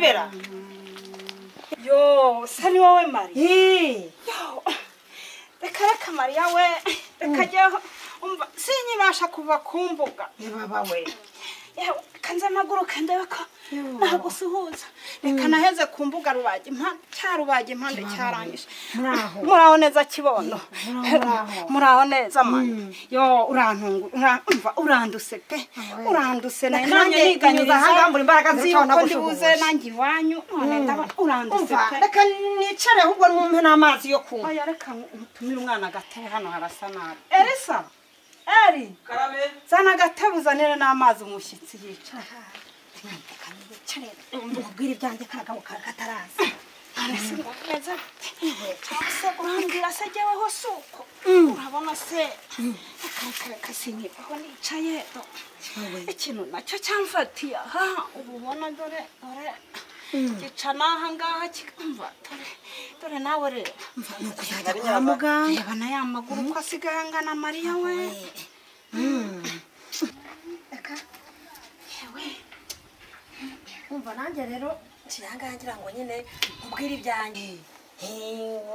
Nibera. Yo, sani wowe Mari. Yo. Reka Maria we. Reka umva sinyibasha kuva kumbuga. Baba we. Yewe kanza amaguru kandeka nagusuhuza. Reka naheze kumbuga rubaje impande cyarangije. Muraho neza kibondo. Muraho neza mani. Yo uranduse pe. Uranduse nanjye niganiriza hangambura imbaraga zicona gushubuze nanjye iwanyu none ndaba uranduse pe. Reka nicare ahubwo numpe n'amazi yo kunywa. Oya reka utumire umwana gatebe hano harasa nabi. Elisa Eri Karame zana gatebuzanire n'amazi umushyitsi yicara. Mbubwira ibyanjye kagabo kataraza. Neza cyose urambwira se jyeweho suko urabona se kasinye aho nicaye ikintu nacyo cyamfatiye aha ububona dore gicana aha ngaha kikumva dore nawe rero Kujya kwa muganga. yabana ya maguru ko asigaye angana Mariya we Eka yewe umva nanjye rero kirangangira ngo nyine ubwira ibyanjye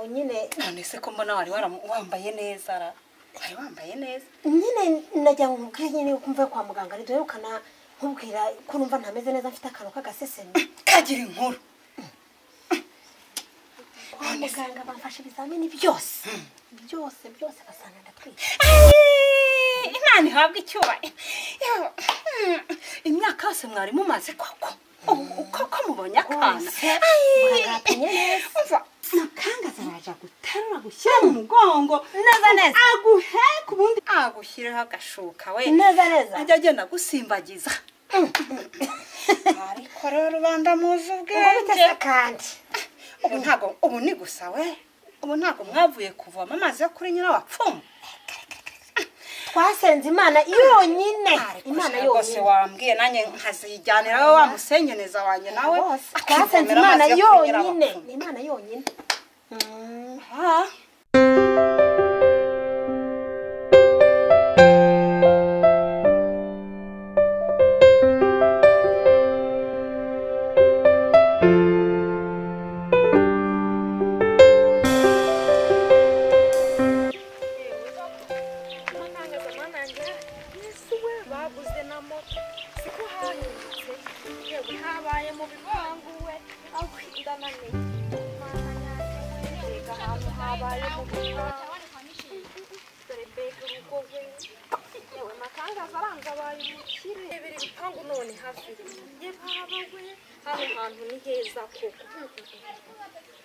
nyine none se ko mbona wari wambaye neza ra wari wambaye neza nyine najya nkubwira nyine ukumva kwa muganga ari dorukana nkubwira ko numva ntameze neza mfite akantu k'agaseseme kagira inkuru kwa muganga bamfashe ibizamini byose basanga ndatwite Imana ihabwa icyubahiro imyaka yose mwari mumaze koko uko mubonye akana umva makanga zaraja guterura gushyira mu mugongo neza aguheka ubundi agushyiraho agashuka we neza ajya agenda gusimbagiza ariko rero rubanda muzi ubwenge kandi ubu ni gusa we ubu ntabwo mwavuye kuvoma amazi yo kuri Nyirawapfumu twasenze Imana yonyine Imana yose wambwiye nanjye nkazijyanira we wamusenyeneza wanjye nawe twasenze Imana yonyine ni Imana yonyine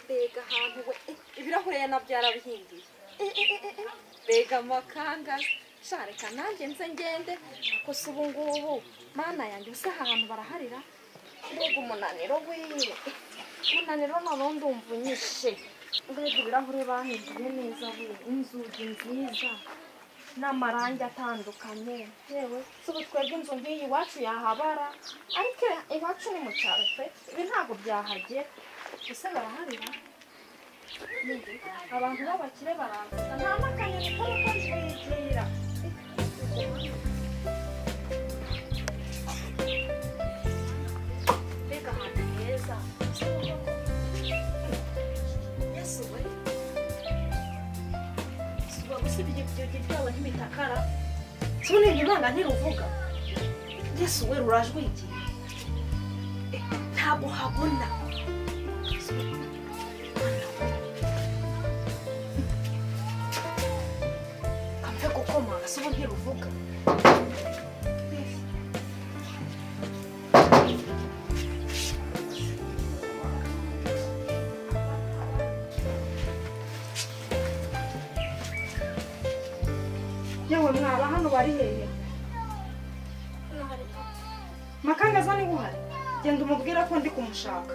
Bega ahantu we ibirahure nabyarabihingiye bega makanga shareka nanjye nze ngende ko subu ngubu mana yanjye usa ahantu baraharira bega umunaniro we umunaniro none ndumva unyishe bega ibirahure bahingiye neza we inzugi nziza n'amarangi atandukanye yewe subu twebwe inzu ngiyi iwacu yahabara ariko iwacu ni mu cyaro pe ibi ntabwo byahagera ese baraharira abantu b'abakire baraza nta n'akanyoni kaba kajwigira mbega ahantu heza yesu we suba gusibye ibyo byabo nk'imitakara tuboneye ibanga ntiruvuga yesu we rurajwigiye ntabwo habona kamfe gukoma suba ntiruvuga yewe mwaba hano bari hehe makanga zani guhari genda umubwira ko ndi kumushaka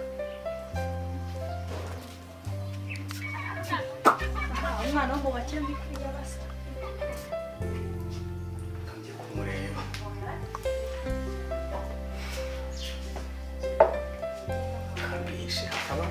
umwana wo mu bakire ndi kwiga basa kandi kumureba kandi yishe hakaba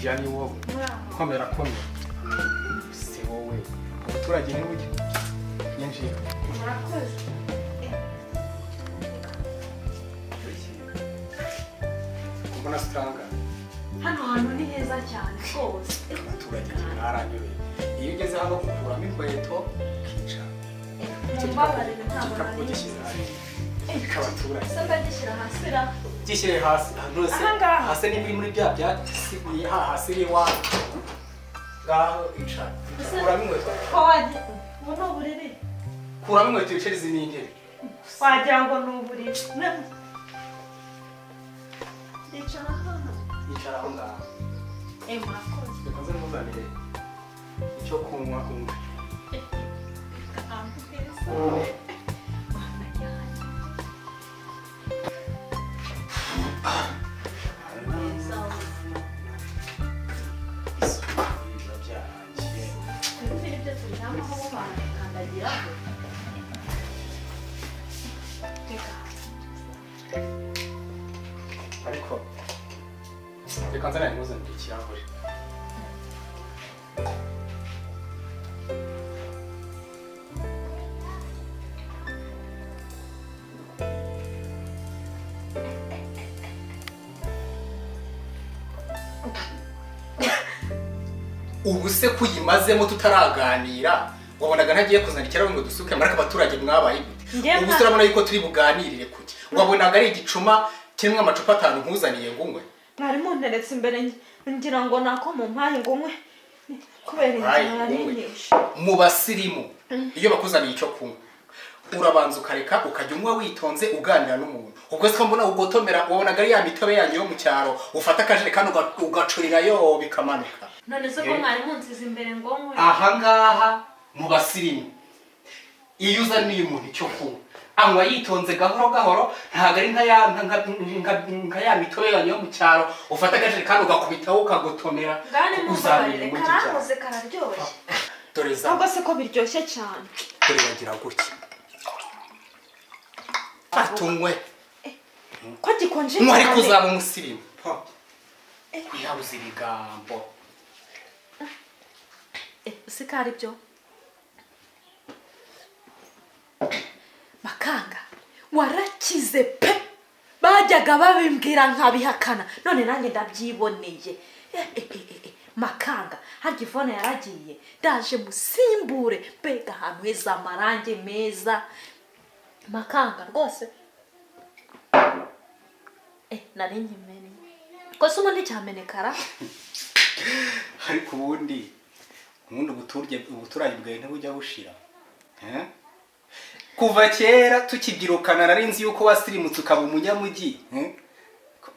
kwinjira ni wowe komera komera se wowe abaturage ni ujye yinjira murakoze mbona stranga hano hantu ni heza cyane rwose abaturage ntaranyobeye iyo ugeze hano ukuramo inkweto ukicara mumbabarire ntabwo igikapu gishyize hasi ikabaturage se ndagishyira hasi ra gishyire hasi ahantu hose hasi niba uri muri bya byatsi hasi ni iwawe ngaho icara kuramo inkweto ko wagiye ubu ni uburiri kuramo inkweto wicare izi ni intebe wagira ngo ni uburiri yicara hano yicara aho ngaho murakoze reka nze nkuzanire icyo kunywa unywe ahantu heza ariko reka nzanire nkuzanire ikirahure ubu se kuyimazemo tutaraganira wabonaga ntagiye kuzana ikirahure ngo dusuke maraka abaturage mwabaye gute ubu se urabona yuko turi buganirire kuki wabonaga ari igicuma kirimo amacupa 5 nkuzaniye ngumwe mwari munteretse imbere ngira ngo nako mu mpaye ngumwe kubera inzira narinisha mu basirimu iyo bakuzaniye icyo kunywa urabanza ukareka ukajya unywa witonze uganira n'umuntu ubwo se mbona ugotomera wabonaga ari ya mitobe yanyu yo mu cyaro ufata akajerekani ugacurira yo bikamanuka none se ko mwari munsize imbere ngomwe aha ngaha mu basirimu iyo uzaniye umuntu icyo kunywa anywa yitonze gahoro gahoro ntago ari nka ya mitobe yanyu yo mu cyaro ufata akajerekani ugakubitaho ukagotomera uzabire mu karahoze kararyoshye dore za ahubwo se ko biryoshye cyane dore bagira gutya atunywe ko gikonje mwari kuzaba umusirimu yabuze ibigambo usikari byo makanga warakize pe bajyaga babimbwira nkabihakana none nanjye ndabyiboneye makanga harya ifone yaragiye ndaje musimbure mbega ahantu heza amarange meza makanga rwose nari nkimenye ko se ubundi cyamenekara ariko ubundi ubuturage bwawe ntibujya bushira kuva kera tukibyirukana nari nzi yuko wasirimutse ukaba umunyamujyi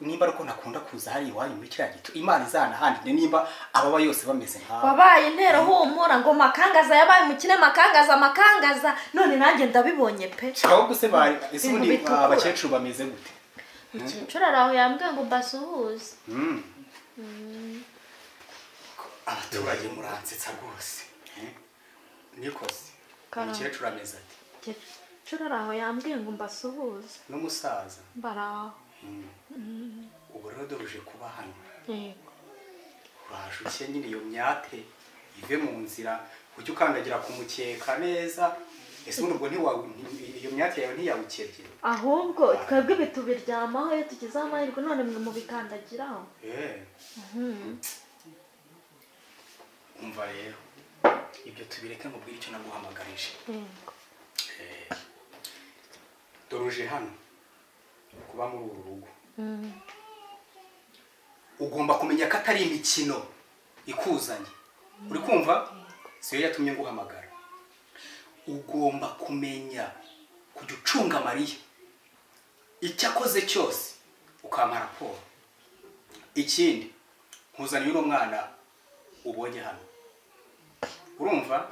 nimba ariko nakunda kuza hari iwanyu muri kiriya gito imana izanahandi nimba ababa yose bameze nkawe wabaye intero humura ngo makangaza yabaye umukire makangaza none nanjye ndabibonye pe ahubwo se bari ese ubundi abakecuru bameze gute umukecuru araho yambwiye ngo mbasuhuze abaturage muransetsa rwose nikoze umukecuru ameze ati umukecuru araho yambwiye ngo mbasuhuze n'umusaza baraho ubu rero doruje kuba hano urahashutse nyine iyo myate ive mu nzira ujye ukandagira ku mukeka neza ese ubundi ubwo iyo myate yawe ntiyawukebye ahubwo twebwe ibi tubiryamaho iyo tugize amahirwe none mwe mubikandagiraho umva rero ibyo tubireke mubwire icyo naguhamagarije doruje hano kuba muri uru rugo ugomba kumenya ko atari imikino ikuzanye uri kumva siyo yatumye nguhamagara ugomba kumenya kujya ucunga Mariya icyo akoze cyose ukampa raporo ikindi nkuzaniye uno mwana ubonye hano urumva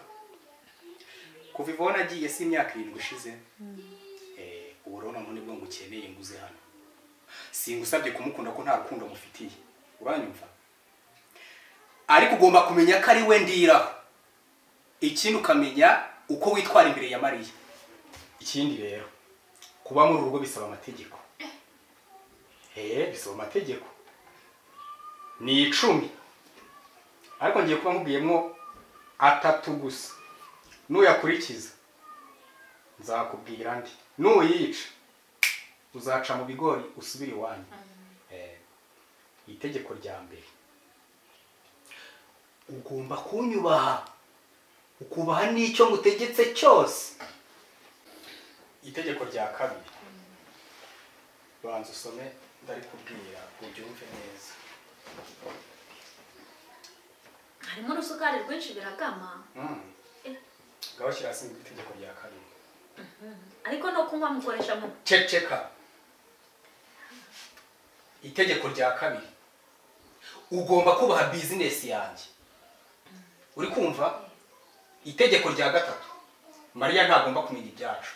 kuva ivona agiye si imyaka 7 ishize ubu rero none bwo ngukeneye nguze hano singusabye kumukunda ko nta rukundo mufitiye uranyumva ariko ugomba kumenya ko ari we ndiraho ikindi ukamenya uko witwara imbere ya Mariya ikindi rero kuba muri urugo bisaba amategeko bisaba amategeko ni 10 ariko ngiye kuba nkubwiyemo 3 gusa nuyakurikiza nzakubwira ndi nuyica uzaca mu bigori usubira iwanyu. Itegeko rya mbere ugomba kunyubaha ukubaha n'icyo ngutegetse cyose. Itegeko rya kabiri banza usome ndari kubwira ubyumve neza. harimo urusukari rwinshi biragama. Gabashyira hasi mu itegeko rya kabiri. Ariko no kunywa mukoresha mu ceceka. Itegeko rya kabiri ugomba kubaha business yanjye. Uri kumva? Itegeko rya gatatu Mariya ntagomba kumenya ibyacu.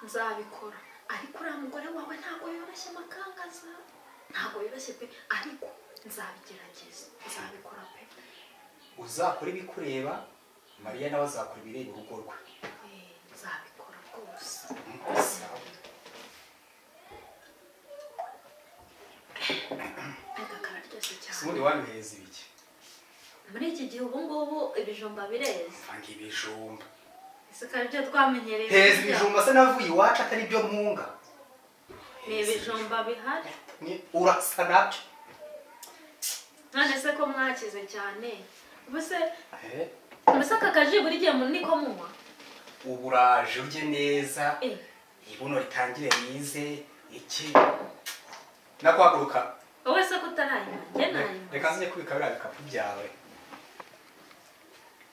Nzabikora ariko uriya mugore wawe ntabwo yoroshye makangaza, ntabwo yoroshye pe, ariko nzabigerageza, nzabikora pe. Uzakora ibikureba, Mariya nawe azakora ibireba urugo rwe. Nzabikora rwose. Aka kararyoshye cyane. Simundi wanyuheza ibiki? Muri iki gihe ubu ngubu ibijumba bireze. Vanga ibijumba. Isukari byo twamenyereye. Heza ibijumba se navuye iwacu atari byo mwunga. Ni ibijumba bihari. Ni urasa nabyo. None se ko mwakize cyane. Ubuse Mbese aka kaji buri gihe niko munywa? Uburaje urye neza. Ibuno ritangire rize iki. Nakwaguruka. Wowe se kutarayima, njye nayima. Reka nze kubikabira bikapu byawe.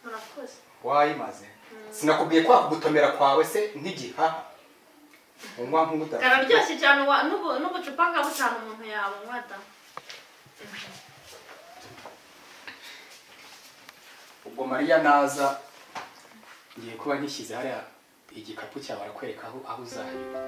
Murakoze. Wayimaze. Sinakubwiye kwa kugutomera kwawe se ntigihaha. Unywa nk'uda. Kararyoshye cyane n'ubucupa nka butanu umuntu yabunywa da. Ubwo Mariya naza ngiye kuba nkishyize hariya igikapu cyawe arakwereka aho uzahira.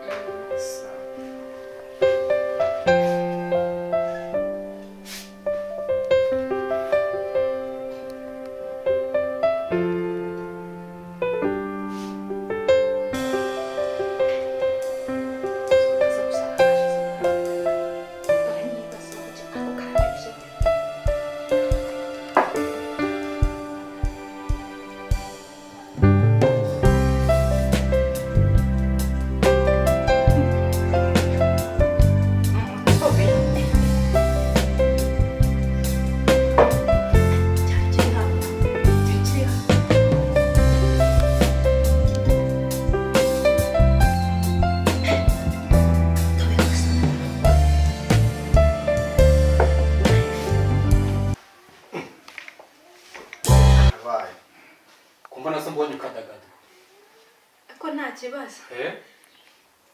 Kibazo.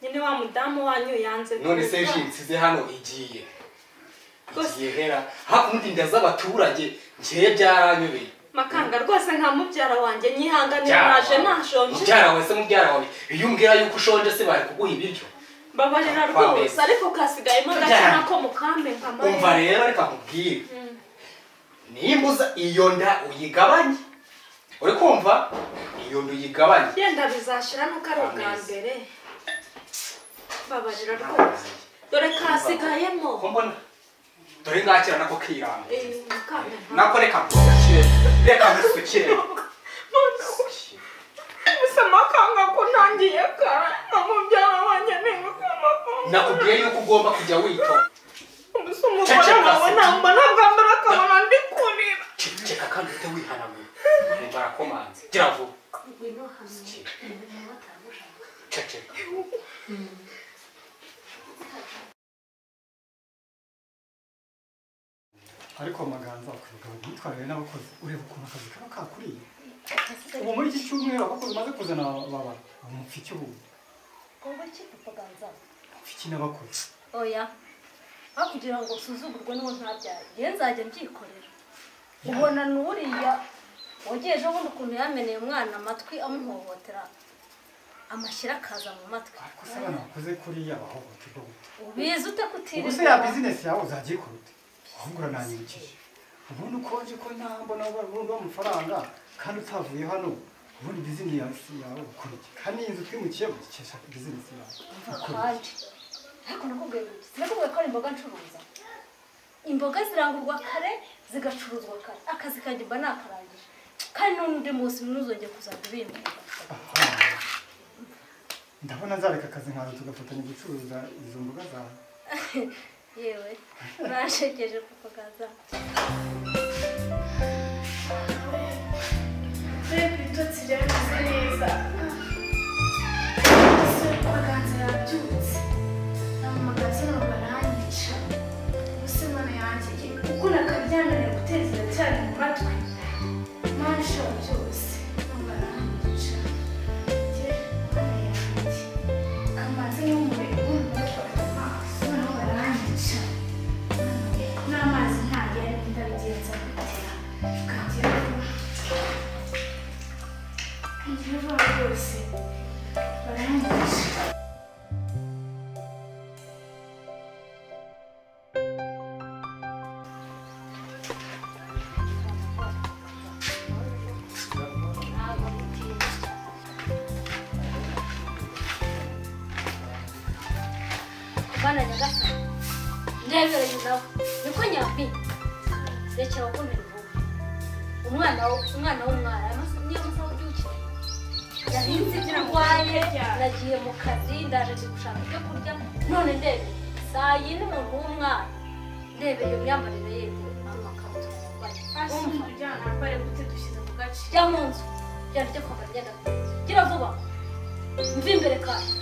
Nyine wa mudamu wanyu yanze. None se jinsize hano igiye. Igiye hera. Hakundi ndaza abaturage ngiye byaranyubeye. Makanga rwose nka mubyara wanjye nyihanganira naje nashonje. Mubyara wese mubyara wawe. Iyo umbwira yuko ushonje se bari kuguha ibiryo. Babarira rwose ariko kasigayemo gakina ko mukambe nkamaye. Umva rero reka nkubwire. Nimbuza iyo nda uyigabanye. Uri kumva? Iyo ndu yigabanye. Yenda bizashira nuko ari ubwa mbere. Babarira rwose. Dore kasigayemo. Kombona. Dore ngakira nako kiranga. Mukambe. Nako reka musukire. Reka musukire. Musa makanga ko ntangiye kara. Namubyara wanjye n'ingukama. Nakubwiye yuko ugomba kujya wito. Musa umugore wawe namba nagambara akabona ndi kurira. Ceka kandi ute wihanamuye. Barakomanze. Gira vuba. Ceceka. Ariko amaganza akavuga ngo nitwarire n'abakozi ureba ukuntu akazi kaba kakuriye. Ubu muri iki cyumweru abakozi maze kuzana baba umufiki ubu. Kongo kipe paganza. Umufiki n'abakozi. Oya. Akugira ngo usuzugurwe n'uwo ntabyaye. Yenzajye mbyikorera. Ubona nuriya wagiyeje ubundi ukuntu yameneye umwana amatwi amuhohotera. Amashyira akaza mu matwi. Ariko se bana bakoze kuriya bahohoterwa gute? Ubizi ute kutirinda? Ubuse ya business yawe uzagiye kurute. Ahubwo nanyirikije. Ubundi ukonje ko ntambona burundu amafaranga kandi utavuye hano. Ubundi business yawe ukurike. Kandi inzu twimukiye gukesha business yawe. Haje. Ariko nakubwiye ko ari imboga ncuruza. imboga zirangurwa kare zigacuruzwa kare akazi kanjye mba nakarangije kandi n'undi munsi ntuzongere kuzajya ubimbuka ndabona nzareka akazi nkaza tugafatanya gucuruza izo mboga zawe yewe urashekeje kuko gaza reba ibitotsi byameze neza ese amaganza yabyutse namamagaza ntabwo baranyica ubuse mana yanjye kuko nakaryamire guteza iracyari mu matwi mana ishobora byose ntabwo baranyica njye mana yanjye amazi y'umuriro n'umuriro amaso ntabwo baranyica n'amazi ntabwo yari ndabigenza gutera ukagira vuba rwose baranyica bana nyagasa ndebereye nawe niko nyambi rekera ko ntivuga umwana w'umwana niyo musaba ubyukire yahinze ibyo arwaye nagiye mu kazi ndaje gushaka ibyo kurya none ndebe saa yine umuntu w'umwana ndebeye iyo myambarire ye amakabutura jya mu nzu byari byo kwambara imyenda gira vuba mva imbere kandi